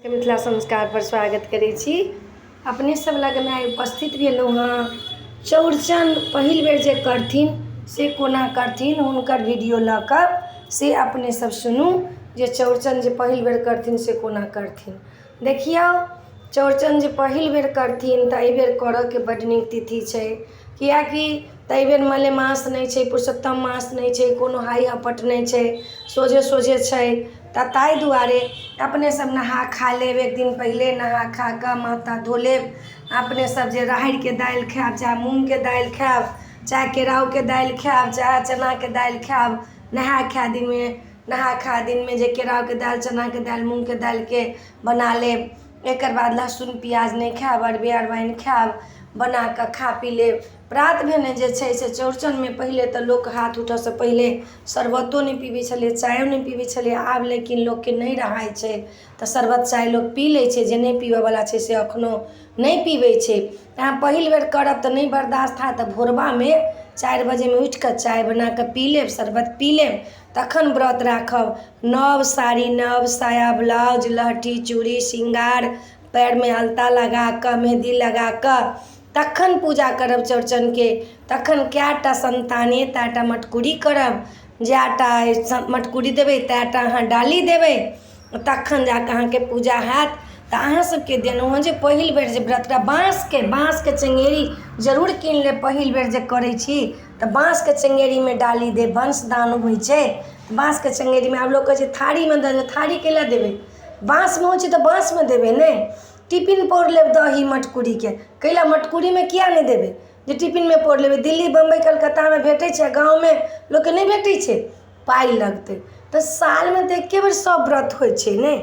मिथिला संस्कार पर स्वागत करै छी। अपने सब लग में उपस्थित भेलहुँ हँ। चौड़चन पहिल बेर जे करथिन से कोना करथिन, हुनकर वीडियो लऽ कऽ से अपने सब सुनू जे चौड़चन जे पहिल बेर करथिन से कोना करथिन। देखियौ, चौड़चन जे पहिल बेर करथिन तऽ एहि बेर करऽके बड्ड नीक तिथि छै, कियाकि तऽ एहि बेर मलेमास नहीं छै, पुरुषोत्तम मास नहीं छै, कोनो हाई हपट नहीं छै, सोझे सोझे छै। तऽ ताहि दुआरे अपने सब नहा खा लेब, एक दिन पहले नहा खा कऽ माथा धो लेब। अपने सब जे राहरिके दालि खायब, चाहे मूँगके दालि खायब, चाहे केराउके दालि खायब, चाहे चनाके दालि खायब, नहा खा दिन में जे केराउके दालि, चनाके दालि, मूँगके दालिके बना लेब। एकर बाद लहसुन प्याज नहीं खायब, अरबे अरबाइन खायब, बना कऽ खा पी लेब। प्रात भेने जे छै से चौड़चन में पहिले तऽ लोक हाथ उठऽसँ पहिले शरबतो नहीं पीबै छलै, चायो नहीं पीबै छलै। आब लेकिन लोकके नहीं रहाइ छै तऽ शरबत चाय लोक पी लै छै, जे नहीं पीबऽवला छै से एखनो नहीं पीबै छै। अहाँ पहिल बेर करब तऽ नहीं बर्दाश्त हैत तऽ भोरबामे 4 बजेमे उठि कऽ चाय बना कऽ पी लेब, शरबत पी लेब, तखन व्रत राखब। नव साड़ी, नव साया, ब्लाउज, लहठी, चूड़ी, श्रृंगार, पैरमे अलता लगा कऽ, मेहंदी लगा कऽ तखन पूजा करब चौड़चनके। तखन कएटा संताने तएटा मटकुरी करब, जएटा मटकुरी देबै तएटा अहाँ डाली देबै, तखन जाकऽ अहाँके पूजा हैत। तऽ अहाँ सबके देलहुँ हँ जे पहिल बेर जे व्रत बाँसके चंगेरी जरूर कीन लेब। पहिल बेर जे करै छी तऽ बाँसके चंगेरीमे डाली देब, वंशदान होइ छै। बाँसके चंगेरीमे आब लोक कहै छै थारीमे दऽ देबै, थारी कैला देबै? बाँसमे होइ छै तऽ बाँसमे देबै ने। टिफिन पौर लेब दही मटकुरीके, कैला मटकुरीमे किया नहीं देबै जे टिफिनमे पौर लेबै? दिल्ली बम्बई कलकत्तामे भेटै छै, गाँवमे लोकके नहीं भेटै छै, पाइ लगतै। तऽ सालमे तऽ एके बेर सब व्रत होइ छै ने,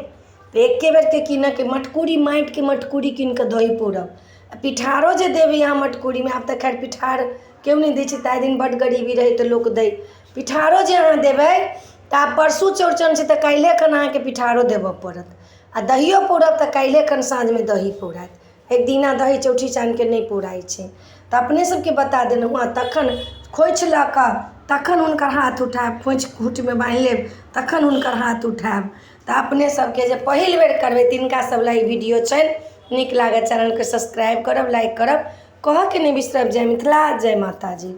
तऽ एके बेरके कीनऽके मटकुरी, माटिके मटकुरी कीन कऽ दही पौरब। पिठारो जे देबै अहाँ मटकुरीमे, आब तऽ खैर पिठार केओ नहीं दै छै, ताहि दिन बड्ड गरीबी रहै तऽ लोक दै। पिठारो जे अहाँ देबै तऽ आब परसू चौड़चन छै तऽ काल्हे खन अहाँके पिठारो देबऽ पड़त, आ दहियो पौरब तऽ काल्हे खन साँझमे दही पौराइत। एक दिना दही चौठी चानके नहीं पौराइ छै। तऽ अपने सबके बता देलहुँ हँ। तखन खोइछ लऽ कऽ तखन हुनकर हाथ उठायब, खोइछ खूँटमे बान्हि लेब, तखन हुनकर हाथ उठायब। तऽ अपने सबके जे पहिल बेर करबै तिनका सब लए ई वीडियो छनि। नीक लागत चैनलके सब्सक्राइब करब, लाइक करब, कहऽके नहीं बिसरब। जय मिथिला, जय माता जी।